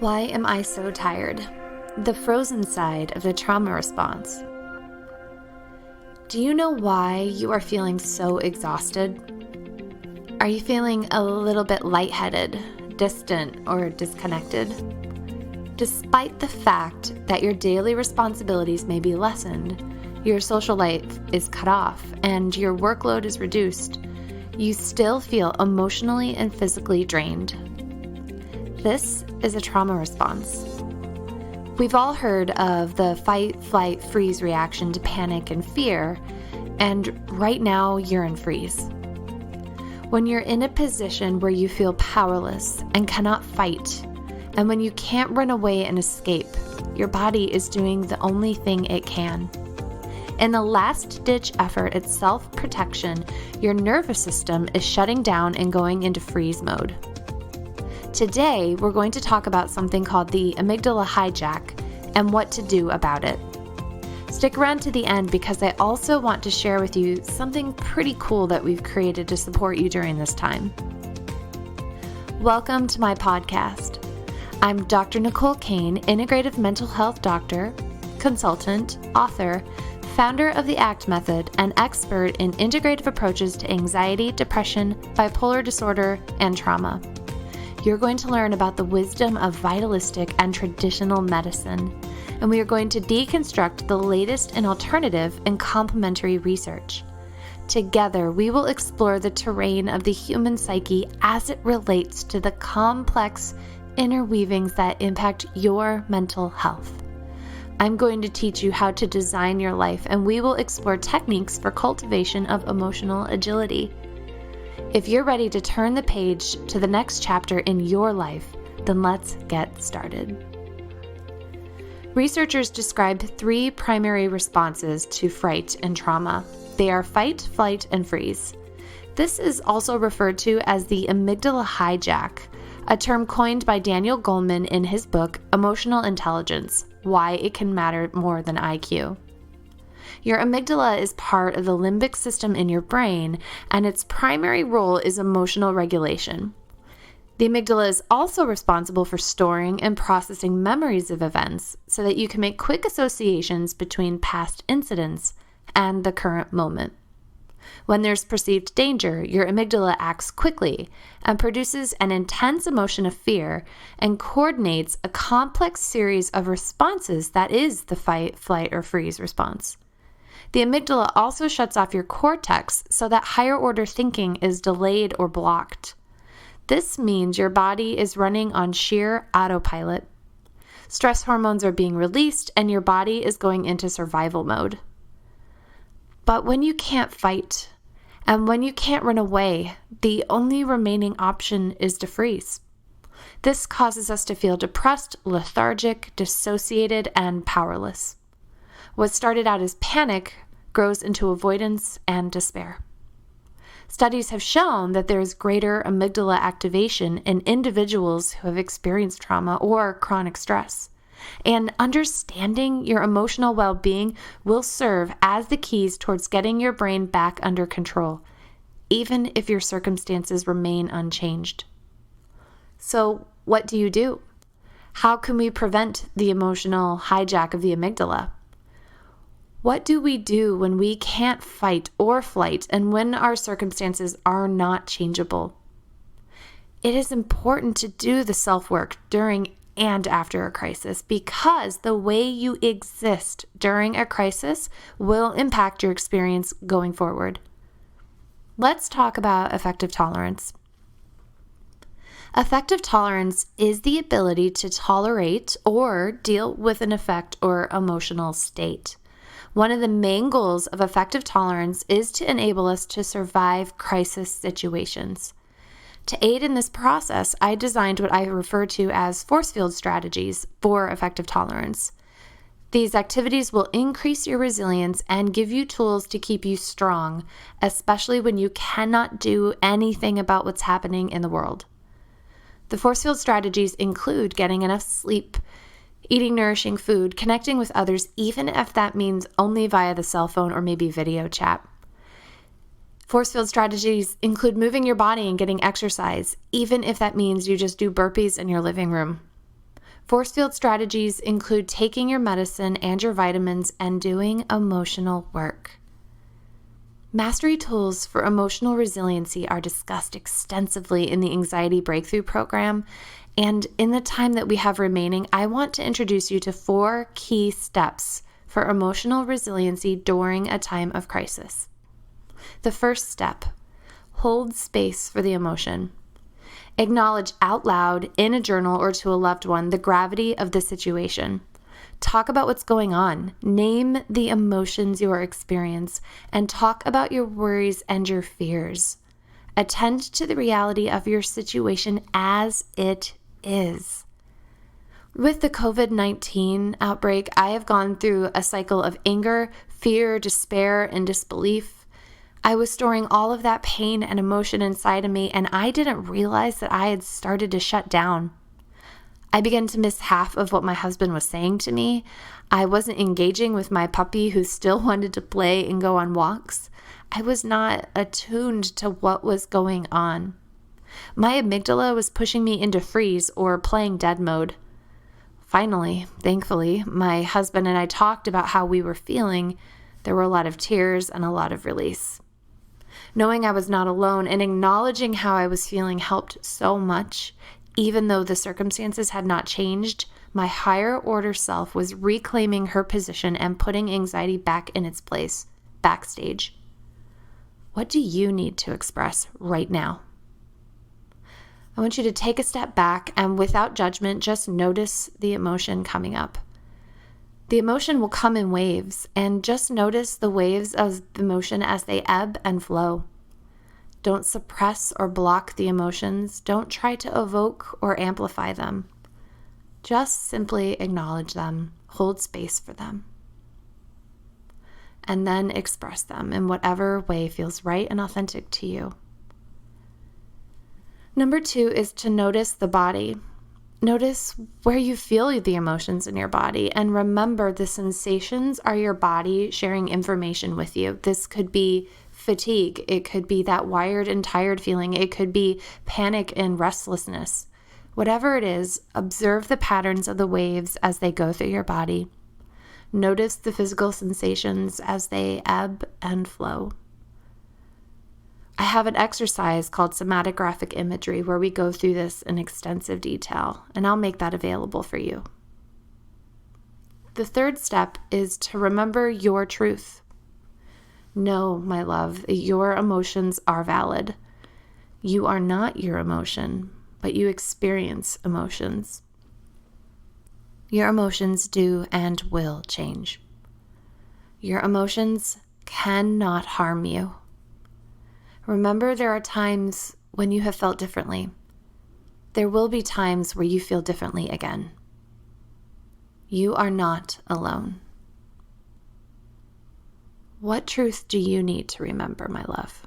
Why am I so tired? The frozen side of the trauma response. Do you know why you are feeling so exhausted? Are you feeling a little bit lightheaded, distant, or disconnected? Despite the fact that your daily responsibilities may be lessened, your social life is cut off, and your workload is reduced, you still feel emotionally and physically drained. This is a trauma response. We've all heard of the fight, flight, freeze reaction to panic and fear, and right now you're in freeze. When you're in a position where you feel powerless and cannot fight, and when you can't run away and escape, your body is doing the only thing it can. In a last-ditch effort at self-protection, your nervous system is shutting down and going into freeze mode. Today, we're going to talk about something called the amygdala hijack and what to do about it. Stick around to the end because I also want to share with you something pretty cool that we've created to support you during this time. Welcome to my podcast. I'm Dr. Nicole Cain, integrative mental health doctor, consultant, author, founder of the ACT method, and expert in integrative approaches to anxiety, depression, bipolar disorder, and trauma. You're going to learn about the wisdom of vitalistic and traditional medicine, and we are going to deconstruct the latest in alternative and complementary research. Together, we will explore the terrain of the human psyche as it relates to the complex interweavings that impact your mental health. I'm going to teach you how to design your life, and we will explore techniques for cultivation of emotional agility. If you're ready to turn the page to the next chapter in your life, then let's get started. Researchers describe 3 primary responses to fright and trauma. They are fight, flight, and freeze. This is also referred to as the amygdala hijack, a term coined by Daniel Goleman in his book, Emotional Intelligence: Why It Can Matter More Than IQ. Your amygdala is part of the limbic system in your brain, and its primary role is emotional regulation. The amygdala is also responsible for storing and processing memories of events so that you can make quick associations between past incidents and the current moment. When there's perceived danger, your amygdala acts quickly and produces an intense emotion of fear and coordinates a complex series of responses that is the fight, flight, or freeze response. The amygdala also shuts off your cortex so that higher order thinking is delayed or blocked. This means your body is running on sheer autopilot. Stress hormones are being released and your body is going into survival mode. But when you can't fight and when you can't run away, the only remaining option is to freeze. This causes us to feel depressed, lethargic, dissociated, and powerless. What started out as panic grows into avoidance and despair. Studies have shown that there is greater amygdala activation in individuals who have experienced trauma or chronic stress. And understanding your emotional well-being will serve as the keys towards getting your brain back under control, even if your circumstances remain unchanged. So, what do you do? How can we prevent the emotional hijack of the amygdala? What do we do when we can't fight or flight and when our circumstances are not changeable? It is important to do the self-work during and after a crisis because the way you exist during a crisis will impact your experience going forward. Let's talk about affective tolerance. Affective tolerance is the ability to tolerate or deal with an affect or emotional state. One of the main goals of affective tolerance is to enable us to survive crisis situations. To aid in this process, I designed what I refer to as force field strategies for affective tolerance. These activities will increase your resilience and give you tools to keep you strong, especially when you cannot do anything about what's happening in the world. The force field strategies include getting enough sleep, eating nourishing food, connecting with others, even if that means only via the cell phone or maybe video chat. Force field strategies include moving your body and getting exercise, even if that means you just do burpees in your living room. Force field strategies include taking your medicine and your vitamins and doing emotional work. Mastery tools for emotional resiliency are discussed extensively in the Anxiety Breakthrough Program, and in the time that we have remaining, I want to introduce you to 4 key steps for emotional resiliency during a time of crisis. The first step, hold space for the emotion. Acknowledge out loud in a journal or to a loved one the gravity of the situation. Talk about what's going on. Name the emotions you are experiencing and talk about your worries and your fears. Attend to the reality of your situation as it is. With the COVID-19 outbreak, I have gone through a cycle of anger, fear, despair, and disbelief. I was storing all of that pain and emotion inside of me, and I didn't realize that I had started to shut down. I began to miss half of what my husband was saying to me. I wasn't engaging with my puppy who still wanted to play and go on walks. I was not attuned to what was going on. My amygdala was pushing me into freeze or playing dead mode. Finally, thankfully, my husband and I talked about how we were feeling. There were a lot of tears and a lot of release. Knowing I was not alone and acknowledging how I was feeling helped so much. Even though the circumstances had not changed, my higher order self was reclaiming her position and putting anxiety back in its place, backstage. What do you need to express right now? I want you to take a step back and without judgment, just notice the emotion coming up. The emotion will come in waves, and just notice the waves of emotion as they ebb and flow. Don't suppress or block the emotions. Don't try to evoke or amplify them. Just simply acknowledge them, hold space for them, and then express them in whatever way feels right and authentic to you. Number 2 is to notice the body. Notice where you feel the emotions in your body, and remember the sensations are your body sharing information with you. This could be fatigue. It could be that wired and tired feeling. It could be panic and restlessness. Whatever it is, observe the patterns of the waves as they go through your body. Notice the physical sensations as they ebb and flow. I have an exercise called somatic graphic imagery where we go through this in extensive detail, and I'll make that available for you. The third step is to remember your truth. No, my love, your emotions are valid. You are not your emotion, but you experience emotions. Your emotions do and will change. Your emotions cannot harm you. Remember, there are times when you have felt differently. There will be times where you feel differently again. You are not alone. What truth do you need to remember, my love?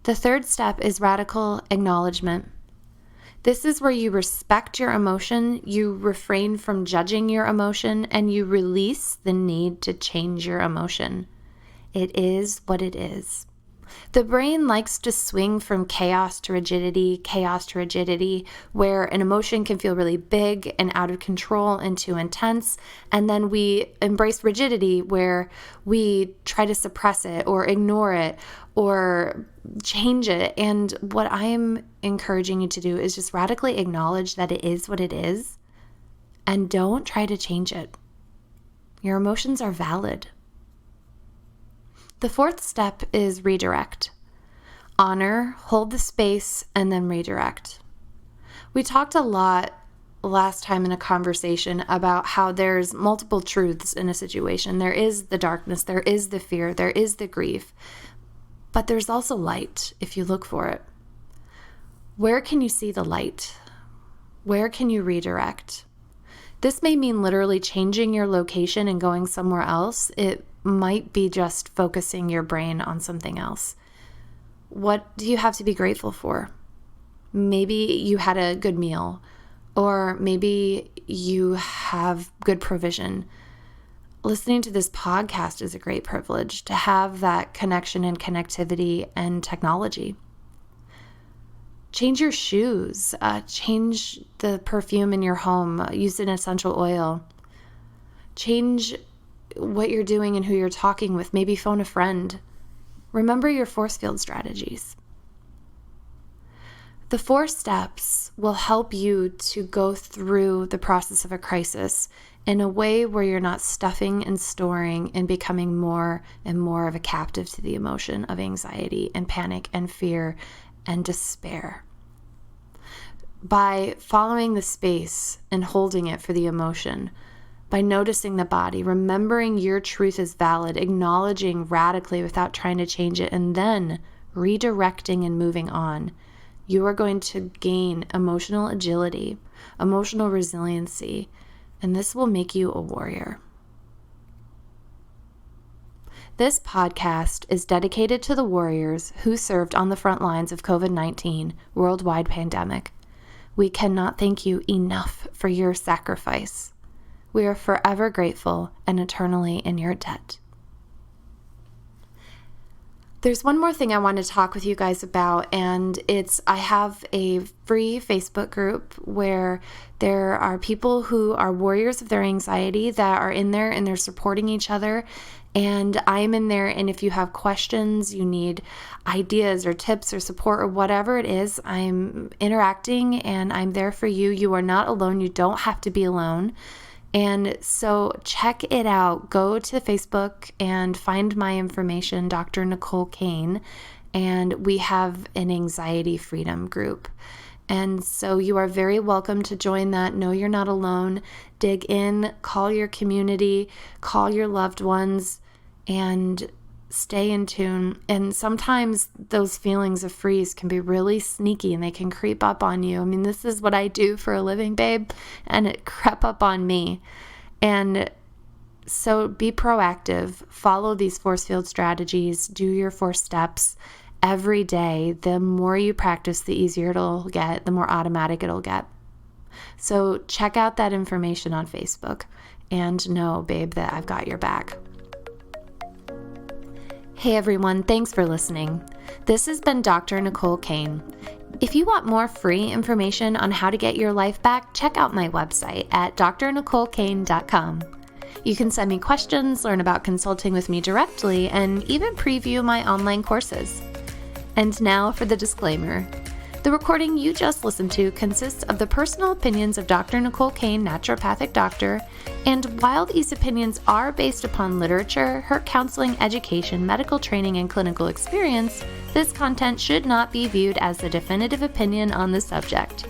The third step is radical acknowledgement. This is where you respect your emotion, you refrain from judging your emotion, and you release the need to change your emotion. It is what it is. The brain likes to swing from chaos to rigidity, where an emotion can feel really big and out of control and too intense. And then we embrace rigidity, where we try to suppress it or ignore it or change it. And what I'm encouraging you to do is just radically acknowledge that it is what it is and don't try to change it. Your emotions are valid. The fourth step is redirect. Honor, hold the space, and then redirect. We talked a lot last time in a conversation about how there's multiple truths in a situation. There is the darkness, there is the fear, there is the grief, but there's also light if you look for it. Where can you see the light? Where can you redirect? This may mean literally changing your location and going somewhere else. It might be just focusing your brain on something else. What do you have to be grateful for? Maybe you had a good meal, or maybe you have good provision. Listening to this podcast is a great privilege to have that connection and connectivity and technology. Change your shoes, change the perfume in your home, use an essential oil. Change what you're doing and who you're talking with. Maybe phone a friend. Remember your force field strategies. The 4 steps will help you to go through the process of a crisis in a way where you're not stuffing and storing and becoming more and more of a captive to the emotion of anxiety and panic and fear and despair. By following the space and holding it for the emotion, by noticing the body, remembering your truth is valid, acknowledging radically without trying to change it, and then redirecting and moving on, you are going to gain emotional agility, emotional resiliency, and this will make you a warrior. This podcast is dedicated to the warriors who served on the front lines of COVID-19 worldwide pandemic. We cannot thank you enough for your sacrifice. We are forever grateful and eternally in your debt. There's one more thing I want to talk with you guys about, and I have a free Facebook group where there are people who are warriors of their anxiety that are in there and they're supporting each other. And I'm in there, and if you have questions, you need ideas or tips or support or whatever it is, I'm interacting and I'm there for you. You are not alone. You don't have to be alone. And so check it out. Go to Facebook and find my information, Dr. Nicole Cain, and we have an anxiety freedom group. And so you are very welcome to join that. Know you're not alone. Dig in, call your community, call your loved ones, and stay in tune. And sometimes those feelings of freeze can be really sneaky and they can creep up on you. I mean, this is what I do for a living, babe, and it crept up on me. And so be proactive, follow these force field strategies, do your 4 steps every day. The more you practice, the easier it'll get, the more automatic it'll get. So check out that information on Facebook and know, babe, that I've got your back. Hey everyone, thanks for listening. This has been Dr. Nicole Cain. If you want more free information on how to get your life back, check out my website at drnicolecain.com. You can send me questions, learn about consulting with me directly, and even preview my online courses. And now for the disclaimer. The recording you just listened to consists of the personal opinions of Dr. Nicole Cain, naturopathic doctor, and while these opinions are based upon literature, her counseling, education, medical training, and clinical experience, this content should not be viewed as a definitive opinion on the subject.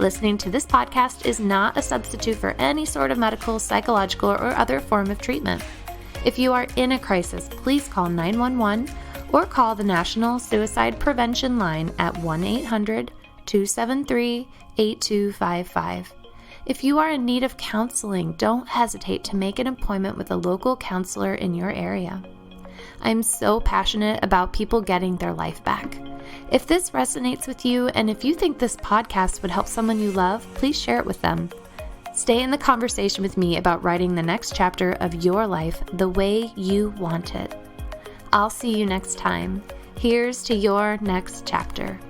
Listening to this podcast is not a substitute for any sort of medical, psychological, or other form of treatment. If you are in a crisis, please call 911 or call the National Suicide Prevention Line at 1-800-273-8255. If you are in need of counseling, don't hesitate to make an appointment with a local counselor in your area. I'm so passionate about people getting their life back. If this resonates with you, and if you think this podcast would help someone you love, please share it with them. Stay in the conversation with me about writing the next chapter of your life the way you want it. I'll see you next time. Here's to your next chapter.